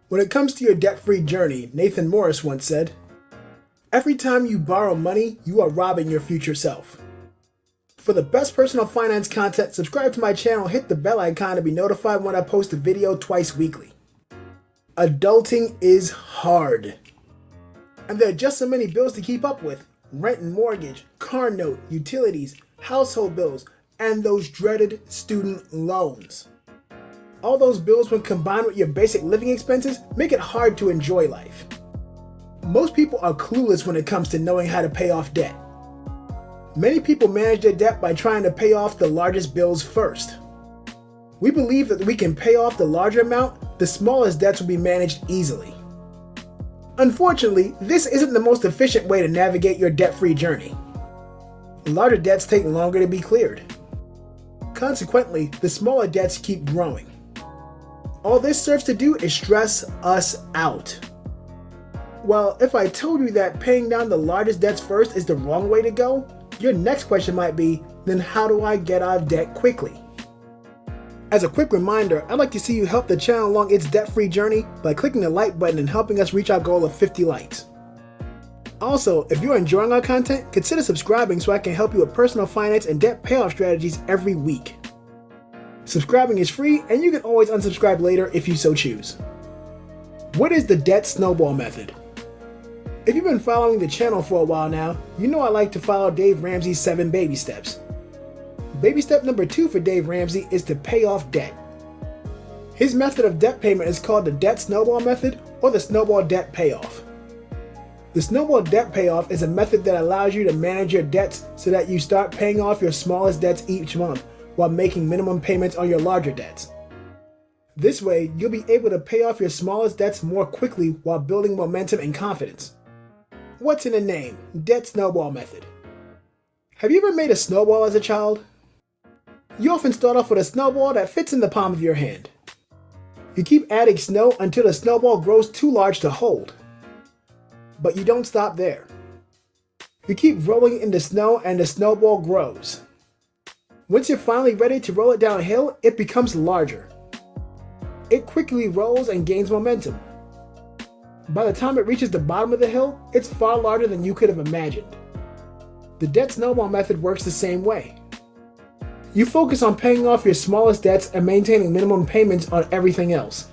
When it comes to your debt-free journey, Nathan Morris once said, "Every time you borrow money, you are robbing your future self." For the best personal finance content, subscribe to my channel, hit the bell icon to be notified when I post a video twice weekly. Adulting is hard. And there are just so many bills to keep up with. Rent and mortgage, car note, utilities, household bills, and those dreaded student loans. All those bills, when combined with your basic living expenses, make it hard to enjoy life. Most people are clueless when it comes to knowing how to pay off debt. Many people manage their debt by trying to pay off the largest bills first. We believe that we can pay off the larger amount, the smallest debts will be managed easily. Unfortunately, this isn't the most efficient way to navigate your debt-free journey. Larger debts take longer to be cleared. Consequently, the smaller debts keep growing. All this serves to do is stress us out. Well, if I told you that paying down the largest debts first is the wrong way to go, your next question might be, then how do I get out of debt quickly? As a quick reminder, I'd like to see you help the channel along its debt-free journey by clicking the like button and helping us reach our goal of 50 likes. Also, if you're enjoying our content, consider subscribing so I can help you with personal finance and debt payoff strategies every week. Subscribing is free, and you can always unsubscribe later if you so choose. What is the debt snowball method? If you've been following the channel for a while now, you know I like to follow Dave Ramsey's 7 baby steps. Baby step number 2 for Dave Ramsey is to pay off debt. His method of debt payment is called the debt snowball method or the snowball debt payoff. The snowball debt payoff is a method that allows you to manage your debts so that you start paying off your smallest debts each month while making minimum payments on your larger debts. This way, you'll be able to pay off your smallest debts more quickly while building momentum and confidence. What's in the name? Debt snowball method. Have you ever made a snowball as a child? You often start off with a snowball that fits in the palm of your hand. You keep adding snow until the snowball grows too large to hold. But you don't stop there. You keep rolling in the snow and the snowball grows. Once you're finally ready to roll it downhill, it becomes larger. It quickly rolls and gains momentum. By the time it reaches the bottom of the hill, it's far larger than you could have imagined. The debt snowball method works the same way. You focus on paying off your smallest debts and maintaining minimum payments on everything else.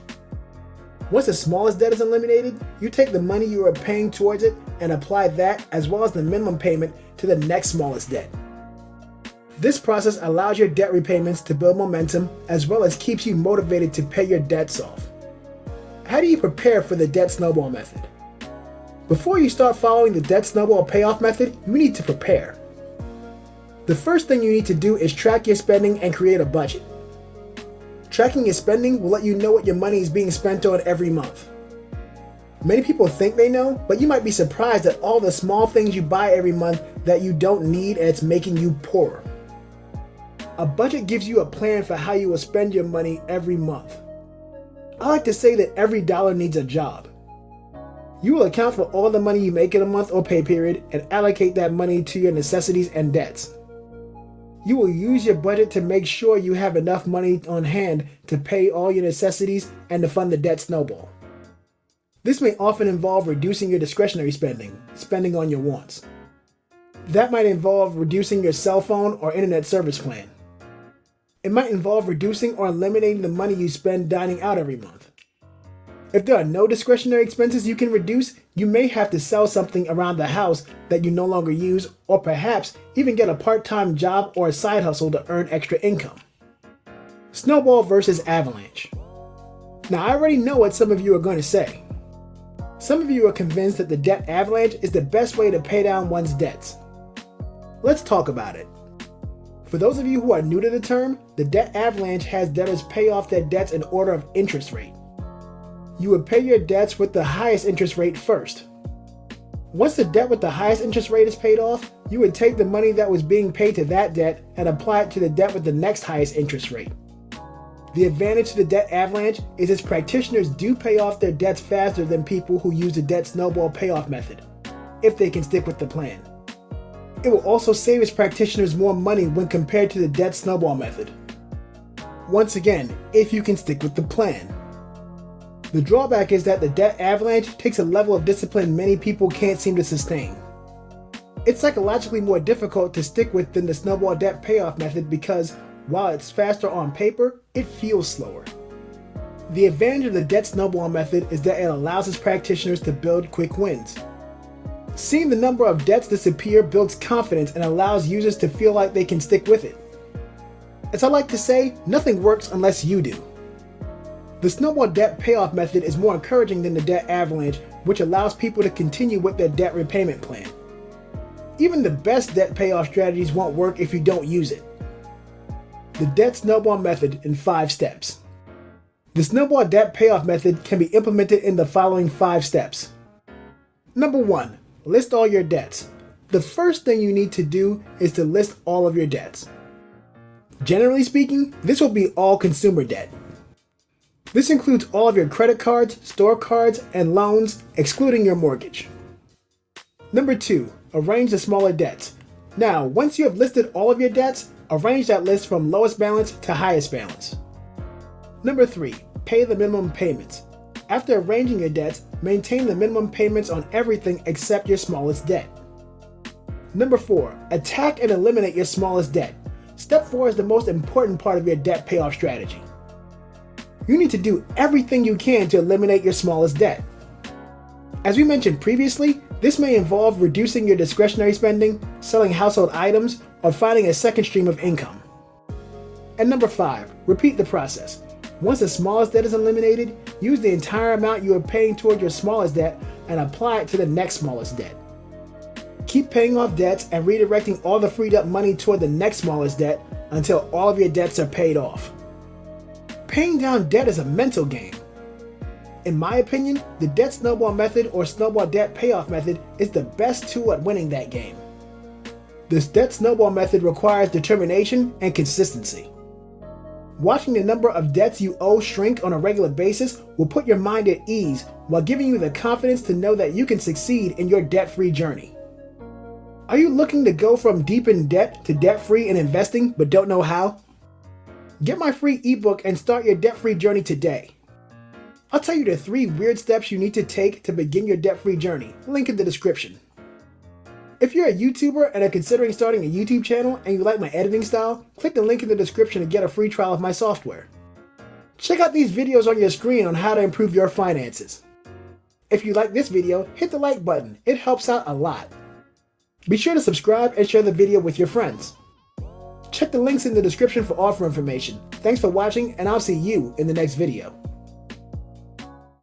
Once the smallest debt is eliminated, you take the money you are paying towards it and apply that as well as the minimum payment to the next smallest debt. This process allows your debt repayments to build momentum as well as keeps you motivated to pay your debts off. How do you prepare for the debt snowball method? Before you start following the debt snowball payoff method, you need to prepare. The first thing you need to do is track your spending and create a budget. Tracking your spending will let you know what your money is being spent on every month. Many people think they know, but you might be surprised at all the small things you buy every month that you don't need and it's making you poorer. A budget gives you a plan for how you will spend your money every month. I like to say that every dollar needs a job. You will account for all the money you make in a month or pay period and allocate that money to your necessities and debts. You will use your budget to make sure you have enough money on hand to pay all your necessities and to fund the debt snowball. This may often involve reducing your discretionary spending on your wants. That might involve reducing your cell phone or internet service plan. It might involve reducing or eliminating the money you spend dining out every month. If there are no discretionary expenses you can reduce, you may have to sell something around the house that you no longer use, or perhaps even get a part-time job or a side hustle to earn extra income. Snowball versus Avalanche. Now, I already know what some of you are going to say. Some of you are convinced that the debt avalanche is the best way to pay down one's debts. Let's talk about it. For those of you who are new to the term, the debt avalanche has debtors pay off their debts in order of interest rate. You would pay your debts with the highest interest rate first. Once the debt with the highest interest rate is paid off, you would take the money that was being paid to that debt and apply it to the debt with the next highest interest rate. The advantage to the debt avalanche is its practitioners do pay off their debts faster than people who use the debt snowball payoff method, if they can stick with the plan. It will also save its practitioners more money when compared to the debt snowball method. Once again, if you can stick with the plan. The drawback is that the debt avalanche takes a level of discipline many people can't seem to sustain. It's psychologically more difficult to stick with than the snowball debt payoff method because, while it's faster on paper, it feels slower. The advantage of the debt snowball method is that it allows its practitioners to build quick wins. Seeing the number of debts disappear builds confidence and allows users to feel like they can stick with it. As I like to say, nothing works unless you do. The snowball debt payoff method is more encouraging than the debt avalanche, which allows people to continue with their debt repayment plan. Even the best debt payoff strategies won't work if you don't use it. The debt snowball method in 5 steps. The snowball debt payoff method can be implemented in the following 5 steps. Number 1. List all your debts. The first thing you need to do is to list all of your debts. Generally speaking, this will be all consumer debt. This includes all of your credit cards, store cards, and loans, excluding your mortgage. Number 2. Arrange the smaller debts. Now, once you have listed all of your debts, arrange that list from lowest balance to highest balance. Number 3. Pay the minimum payments. After arranging your debts, maintain the minimum payments on everything except your smallest debt. Number 4. Attack and eliminate your smallest debt. Step 4 is the most important part of your debt payoff strategy. You need to do everything you can to eliminate your smallest debt. As we mentioned previously, this may involve reducing your discretionary spending, selling household items, or finding a second stream of income. And number 5, repeat the process. Once the smallest debt is eliminated, use the entire amount you are paying toward your smallest debt and apply it to the next smallest debt. Keep paying off debts and redirecting all the freed up money toward the next smallest debt until all of your debts are paid off. Paying down debt is a mental game. In my opinion, the debt snowball method or snowball debt payoff method is the best tool at winning that game. This debt snowball method requires determination and consistency. Watching the number of debts you owe shrink on a regular basis will put your mind at ease while giving you the confidence to know that you can succeed in your debt-free journey. Are you looking to go from deep in debt to debt-free in investing but don't know how? Get my free ebook and start your debt-free journey today. I'll tell you the 3 weird steps you need to take to begin your debt-free journey. Link in the description. If you're a YouTuber and are considering starting a YouTube channel and you like my editing style, click the link in the description to get a free trial of my software. Check out these videos on your screen on how to improve your finances. If you like this video, hit the like button. It helps out a lot. Be sure to subscribe and share the video with your friends. Check the links in the description for offer information. Thanks for watching, and I'll see you in the next video.